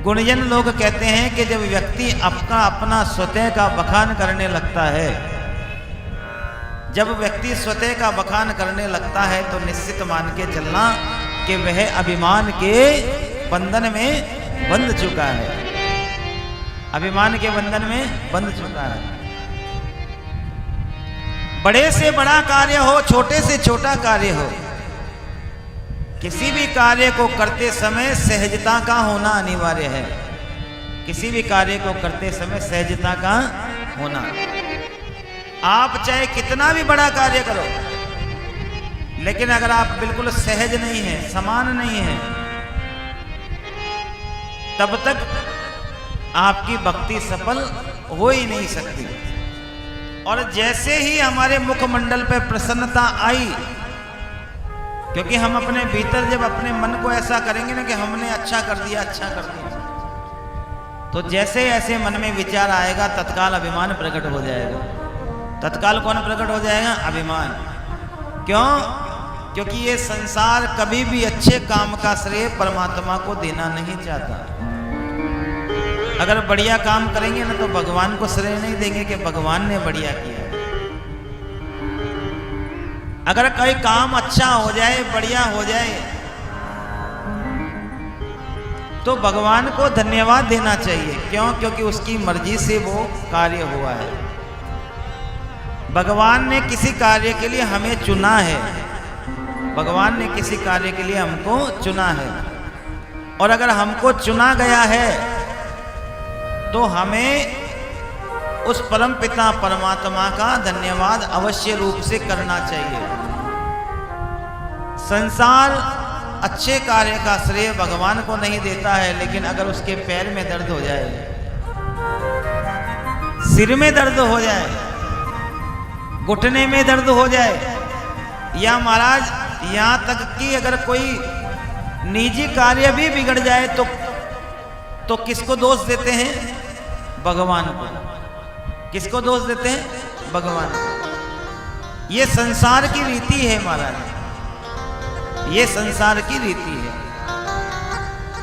गुणजन लोग कहते हैं कि जब व्यक्ति अपना स्वतः का बखान करने लगता है, जब व्यक्ति स्वतः का बखान करने लगता है तो निश्चित मान के चलना कि वह अभिमान के बंधन में बंध चुका है, अभिमान के बंधन में बंध चुका है। बड़े से बड़ा कार्य हो, छोटे से छोटा कार्य हो, किसी भी कार्य को करते समय सहजता का होना अनिवार्य है। किसी भी कार्य को करते समय सहजता का होना। आप चाहे कितना भी बड़ा कार्य करो, लेकिन अगर आप बिल्कुल सहज नहीं हैं, समान नहीं हैं, तब तक आपकी भक्ति सफल हो ही नहीं सकती। और जैसे ही हमारे मुखमंडल पर प्रसन्नता आई, क्योंकि हम अपने भीतर जब अपने मन को ऐसा करेंगे ना कि हमने अच्छा कर दिया, अच्छा कर दिया, तो जैसे ऐसे मन में विचार आएगा तत्काल अभिमान प्रकट हो जाएगा। तत्काल कौन प्रकट हो जाएगा? अभिमान। क्यों? क्योंकि ये संसार कभी भी अच्छे काम का श्रेय परमात्मा को देना नहीं चाहता। अगर बढ़िया काम करेंगे ना तो भगवान को श्रेय नहीं देंगे कि भगवान ने बढ़िया किया। अगर कोई काम अच्छा हो जाए, बढ़िया हो जाए, तो भगवान को धन्यवाद देना चाहिए। क्यों? क्योंकि उसकी मर्जी से वो कार्य हुआ है। भगवान ने किसी कार्य के लिए हमें चुना है, भगवान ने किसी कार्य के लिए हमको चुना है, और अगर हमको चुना गया है तो हमें उस परम पिता परमात्मा का धन्यवाद अवश्य रूप से करना चाहिए। संसार अच्छे कार्य का श्रेय भगवान को नहीं देता है, लेकिन अगर उसके पैर में दर्द हो जाए, सिर में दर्द हो जाए, घुटने में दर्द हो जाए, या महाराज यहाँ तक कि अगर कोई निजी कार्य भी बिगड़ जाए तो किसको दोष देते हैं? भगवान को। किसको दोष देते हैं? भगवान। ये संसार की रीति है महाराज, ये संसार की रीति है।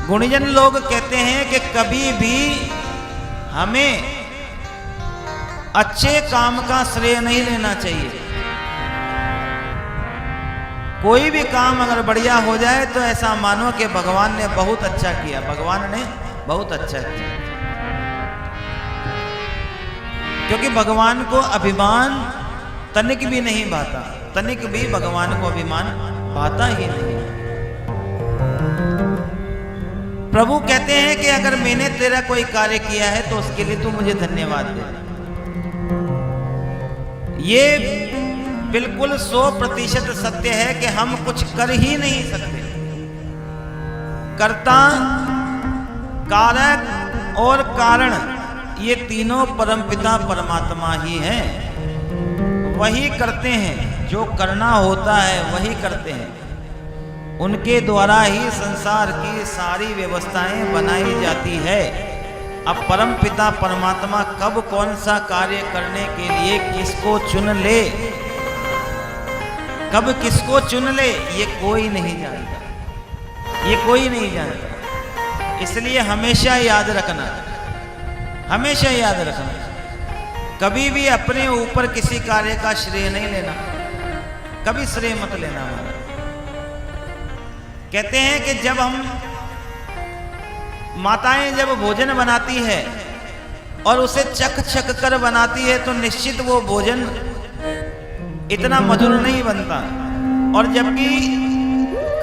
गुणजन लोग कहते हैं कि कभी भी हमें अच्छे काम का श्रेय नहीं लेना चाहिए। कोई भी काम अगर बढ़िया हो जाए तो ऐसा मानो कि भगवान ने बहुत अच्छा किया, भगवान ने बहुत अच्छा किया। क्योंकि भगवान को अभिमान तनिक भी नहीं भाता, तनिक भी भगवान को अभिमान भाता ही नहीं। प्रभु कहते हैं कि अगर मैंने तेरा कोई कार्य किया है तो उसके लिए तू मुझे धन्यवाद दे। ये बिल्कुल 100% सत्य है कि हम कुछ कर ही नहीं सकते। कर्ता, कारक और कारण, ये तीनों परमपिता परमात्मा ही हैं। वही करते हैं, जो करना होता है वही करते हैं। उनके द्वारा ही संसार की सारी व्यवस्थाएं बनाई जाती है। अब परमपिता परमात्मा कब कौन सा कार्य करने के लिए किसको चुन ले, कब किसको चुन ले, ये कोई नहीं जानता, ये कोई नहीं जानता। इसलिए हमेशा याद रखना, हमेशा याद रखना, कभी भी अपने ऊपर किसी कार्य का श्रेय नहीं लेना, कभी श्रेय मत लेना। कहते हैं कि जब हम माताएं जब भोजन बनाती है और उसे चख चख कर बनाती है तो निश्चित वो भोजन इतना मधुर नहीं बनता। और जबकि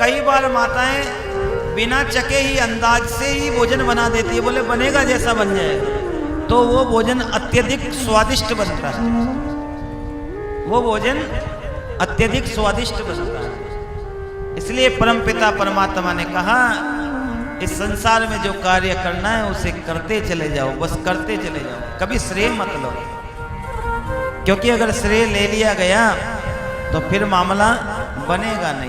कई बार माताएं बिना चखे ही अंदाज से ही भोजन बना देती है, बोले बनेगा जैसा बन जाएगा, तो वो भोजन अत्यधिक स्वादिष्ट बनता है, वो भोजन अत्यधिक स्वादिष्ट बनता है। इसलिए परमपिता परमात्मा ने कहा इस संसार में जो कार्य करना है उसे करते चले जाओ, बस करते चले जाओ, कभी श्रेय मत लो। क्योंकि अगर श्रेय ले लिया गया तो फिर मामला बनेगा नहीं।